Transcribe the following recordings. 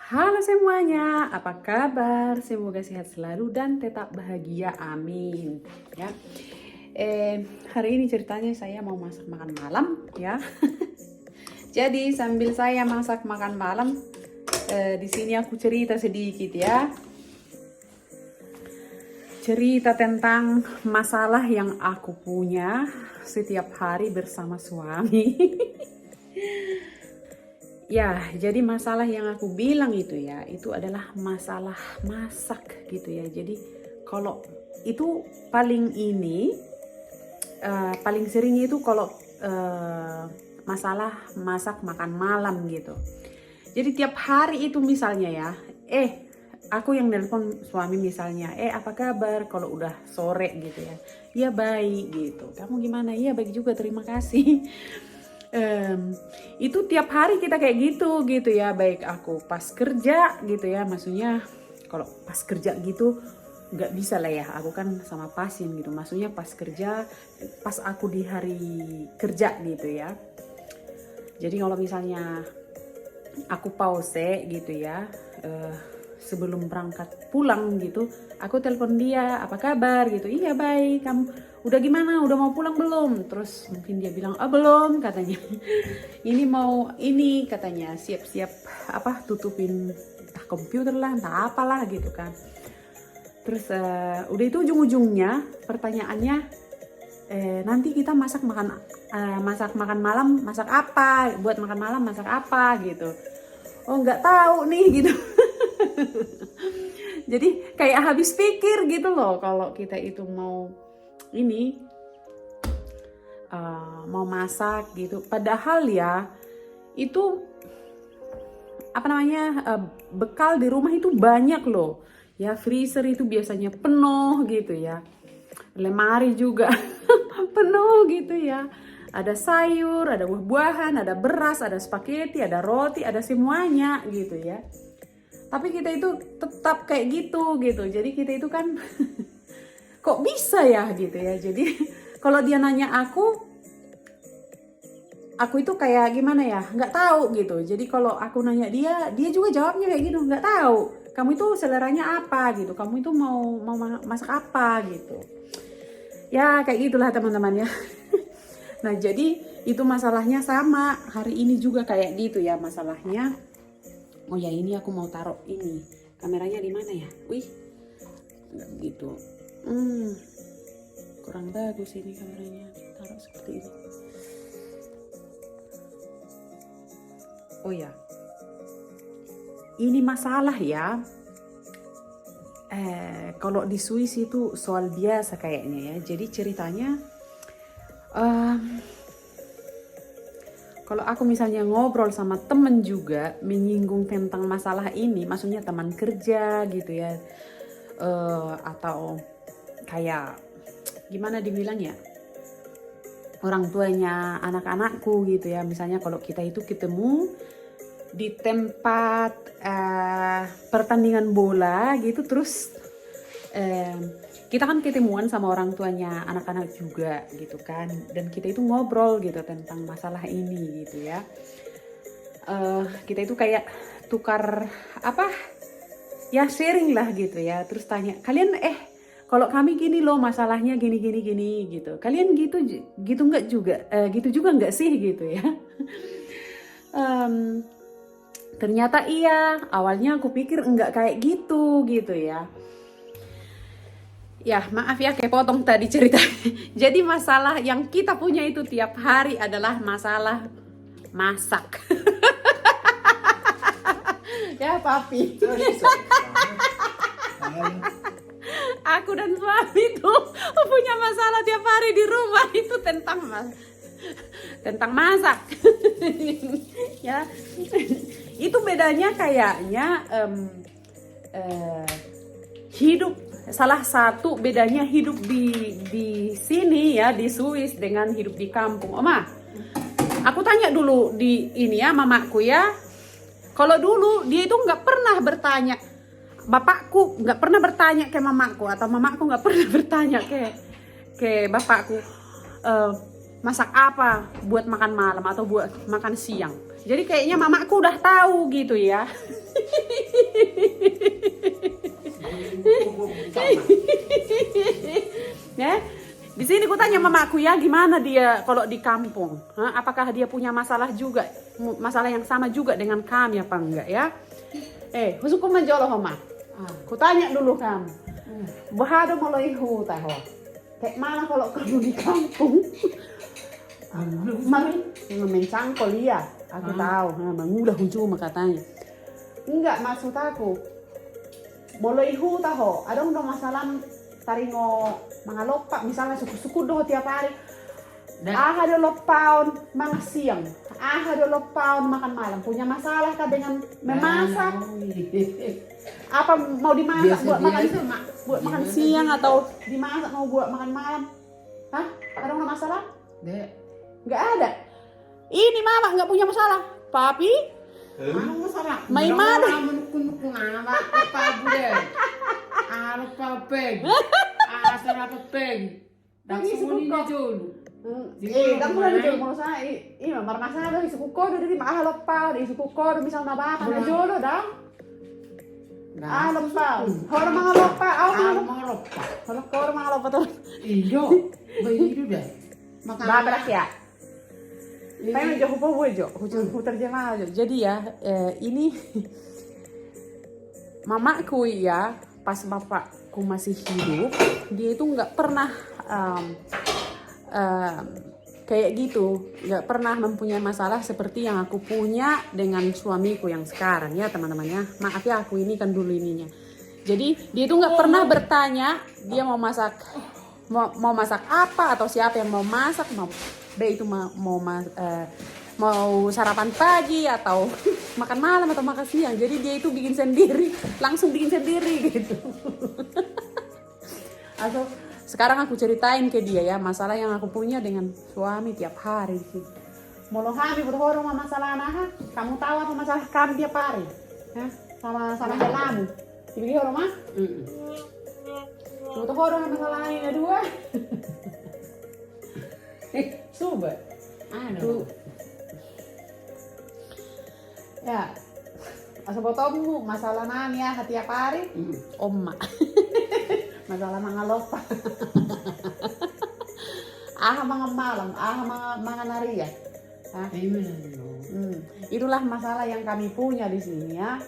Halo semuanya, apa kabar? Semoga sehat selalu dan tetap bahagia, amin. Ya, hari ini ceritanya saya mau masak makan malam, ya. Jadi sambil saya masak makan malam, di sini aku cerita sedikit ya. Cerita tentang masalah yang aku punya setiap hari bersama suami. Ya, jadi masalah yang aku bilang itu ya, itu adalah masalah masak gitu ya. Jadi kalau itu paling sering itu kalau masalah masak makan malam gitu. Jadi tiap hari itu misalnya ya, aku yang nelpon suami misalnya, apa kabar kalau udah sore gitu ya. Ya baik gitu. Kamu gimana? Ya baik juga, terima kasih. Itu tiap hari kita kayak gitu ya, baik aku pas kerja gitu ya, maksudnya kalau pas kerja gitu nggak bisa lah ya, aku kan sama pasien gitu, maksudnya pas kerja, pas aku di hari kerja gitu ya. Jadi kalau misalnya aku pause gitu ya, sebelum berangkat pulang gitu, aku telepon dia, apa kabar gitu. Iya baik, kamu udah gimana, udah mau pulang belum? Terus mungkin dia bilang, belum katanya. Ini katanya siap-siap tutupin entah komputer lah, entah apalah gitu kan. Terus udah itu ujung-ujungnya pertanyaannya, nanti kita masak makan malam, masak apa? Buat makan malam masak apa gitu. Oh nggak tahu nih gitu. Jadi kayak habis pikir gitu loh kalau kita itu mau mau masak gitu. Padahal ya itu bekal di rumah itu banyak loh. Ya freezer itu biasanya penuh gitu ya. Lemari juga penuh gitu ya. Ada sayur, ada buah-buahan, ada beras, ada spaghetti, ada roti, ada semuanya gitu ya. Tapi kita itu tetap kayak gitu. Jadi kita itu kan kok bisa ya gitu ya. Jadi kalau dia nanya aku itu kayak gimana ya, nggak tahu gitu. Jadi kalau aku nanya dia juga jawabnya kayak gitu, nggak tahu. Kamu itu seleranya apa gitu, kamu itu mau masak apa gitu. Ya kayak gitulah teman-teman ya. Nah jadi itu masalahnya sama hari ini juga kayak gitu ya masalahnya. Oh ya ini aku mau taruh ini, kameranya di mana ya? Wih, nggak begitu. Kurang bagus ini kameranya, taruh seperti ini. Oh ya, ini masalah ya. Kalau di Swiss itu soal biasa kayaknya ya. Jadi ceritanya, kalau aku misalnya ngobrol sama temen juga menyinggung tentang masalah ini, maksudnya teman kerja gitu ya, atau kayak gimana dibilangnya, orang tuanya anak-anakku gitu ya. Misalnya kalau kita itu ketemu di tempat pertandingan bola gitu, terus kita kan ketemuan sama orang tuanya anak-anak juga gitu kan, dan kita itu ngobrol gitu tentang masalah ini gitu ya. Kita itu kayak tukar sharing lah gitu ya. Terus tanya, kalian kalau kami gini loh masalahnya gini gitu, kalian gitu nggak juga, gitu juga nggak sih gitu ya. Ternyata iya, awalnya aku pikir enggak kayak gitu ya. Ya maaf ya kepotong tadi cerita. Jadi masalah yang kita punya itu tiap hari adalah masalah masak. Ya papi. Aku dan suami tuh punya masalah tiap hari di rumah itu tentang masak. Ya. Itu bedanya kayaknya salah satu bedanya hidup di sini ya, di Swiss dengan hidup di kampung. Oma, aku tanya dulu di ini ya mamaku ya. Kalau dulu dia itu nggak pernah bertanya, bapakku nggak pernah bertanya ke mamaku, atau mamaku nggak pernah bertanya ke bapakku, masak apa buat makan malam atau buat makan siang. Jadi kayaknya mamaku udah tahu gitu ya. Ya, di sini ku tanya mamaku ya, gimana dia kalau di kampung? Hah? Apakah dia punya masalah juga, masalah yang sama juga dengan kami apa enggak ya? Husuku menjolo homa. Ku tanya dulu kamu. Bahado mulai tahu. Kayak mana kalau kamu di kampung? Mari mencangkol ya. Aku tahu, mengudah cuma katanya. Enggak, maksud aku. Boleh tahu, ada udah masalah taringo mga lopa, misalnya suku-suku doh tiap hari. Ada lopaun mga siang, ada lopaun makan malam. Punya masalah kah dengan memasak? Apa mau dimasak buat makan buat makan siang atau dimasak mau buat makan malam? Hah? Ada nggak masalah? Nggak ada. Ini mama nggak punya masalah. Papi? Ano masalah? May mana? Kung apa bude? Ano pa peg? Asal apa peg? Daksuni na dulu. Dang pula na jolo sa marmasado isuku ko do di mahalop pa di isuku ko do misal na ba na jolo da. Alop pa. Horo mga lopa, Mga ropa. horo mga lopa to. Iyo. Bayi dah. Babrak ya. Pengen jauh po jo, terjemah aja. Jadi ya, ini mamaku ya, pas bapakku masih hidup, dia itu nggak pernah kayak gitu, nggak pernah mempunyai masalah seperti yang aku punya dengan suamiku yang sekarang ya teman-temannya. Maaf ya, aku ini kan dulu ininya. Jadi dia itu nggak pernah bertanya dia mau masak apa atau siapa yang mau masak, itu mau sarapan pagi atau makan malam atau makan siang. Jadi dia itu langsung bikin sendiri gitu. Atau sekarang aku ceritain ke dia ya masalah yang aku punya dengan suami tiap hari sih. Molo kami berhorong sama masalah anak, kamu tahu apa masalah kami tiap hari? Hah? Sama helamu. Dibagi horong mah? Tuh horong sama masalah ini dua. Coba. Ano? Ya. Asa botomu masalah nani ya tiap hari? Oma. Masalah mga lopa. Mga malam, mga naria. Itulah masalah yang kami punya di sini ya.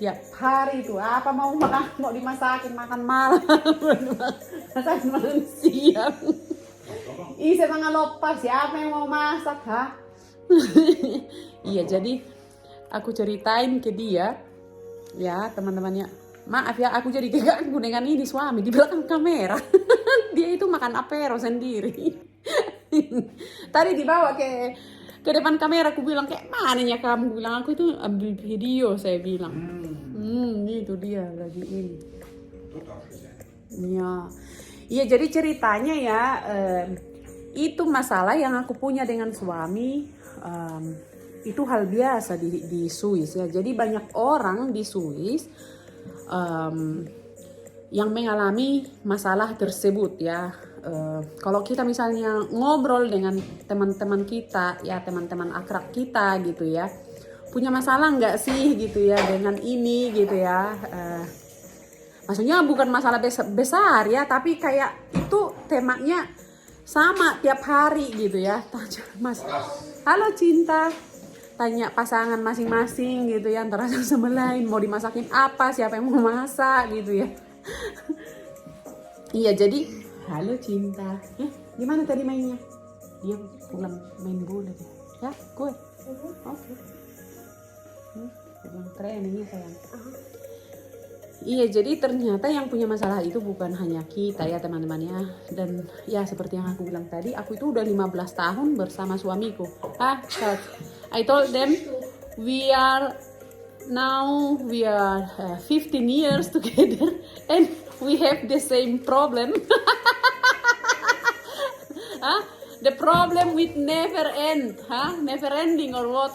Tiap hari itu apa mau dimasakin makan malam, masakin makan siang. Isa mga lopa, siapa yang mau masak, ha? Iya, jadi aku ceritain ke dia, ya teman-temannya. Maaf ya, aku jadi keganggu dengan ini suami di belakang kamera. Dia itu makan apero sendiri. Tadi dibawa ke depan kamera, aku bilang kayak mananya kamu? Aku bilang aku itu ambil video, saya bilang. Itu dia lagi ini. Ya, iya jadi ceritanya ya. Itu masalah yang aku punya dengan suami, itu hal biasa di Swiss ya. Jadi banyak orang di Swiss yang mengalami masalah tersebut ya. Kalau kita misalnya ngobrol dengan teman-teman kita ya, teman-teman akrab kita gitu ya, punya masalah nggak sih gitu ya dengan ini gitu ya. Maksudnya bukan masalah besar ya, tapi kayak itu temanya sama tiap hari gitu ya. Tanya mas, halo cinta, tanya pasangan masing-masing gitu ya, antara satu sama lain mau dimasakin apa, siapa yang mau masak gitu ya. Iya jadi halo cinta, gimana tadi mainnya? Dia pulang main bola ya, gue oke. Pulang trainingnya sayang. Iya, jadi ternyata yang punya masalah itu bukan hanya kita ya teman-temannya. Dan ya seperti yang aku bilang tadi, aku itu udah 15 tahun bersama suamiku. I told them we are 15 years together and we have the same problem. The problem with never end, never ending or what?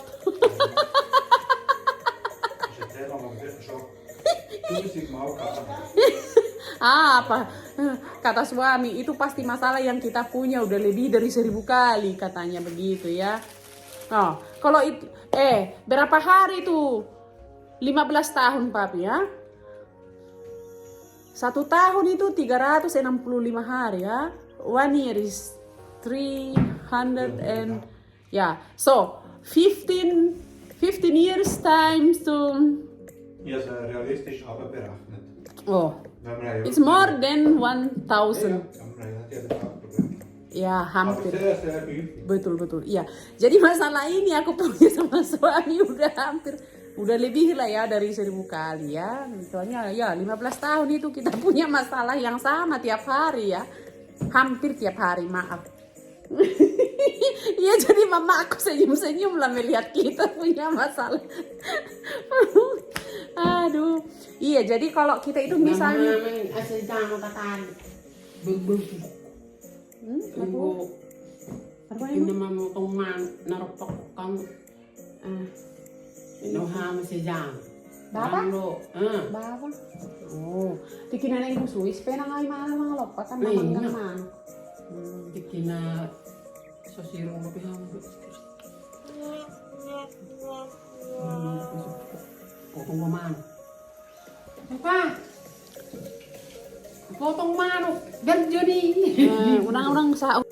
Apa kata suami itu pasti masalah yang kita punya udah lebih dari 1000 kali katanya begitu ya. Kalau itu Berapa hari tuh? 15 tahun papi ya. 1 tahun itu 365 hari ya. 1 year is 300 and so 15 years times to Ja, so realistisch aber berechnet. Wenn man it's more than 1000. ja, Problem. Ya, Aber hampir. sehr, sehr häufig. Betul. Iya. Jadi masalah ini aku punya sama suami udah lebih lah ya dari 1000 kali ya. Soalnya ya 15 tahun itu kita punya masalah yang sama tiap hari ya. Hampir tiap hari, maaf. Iya, jadi mama aku senyum-senyum lah melihat kita punya masalah. Aduh. Iya, jadi kalau kita itu misalnya asal jangan katakan berburu. Apa Ini nama teman narokok kamu. Nó ham sẽ giảm. Bapak? Ừ. Bapak. Oh, tikin na yung Swiss pe na ngay mga lopatan na Ay, manggang nga. man. Tikin na sa sirong kapihang. Potong mamano. Apa? Potong mano. Ganjo ni. Unang-unang sa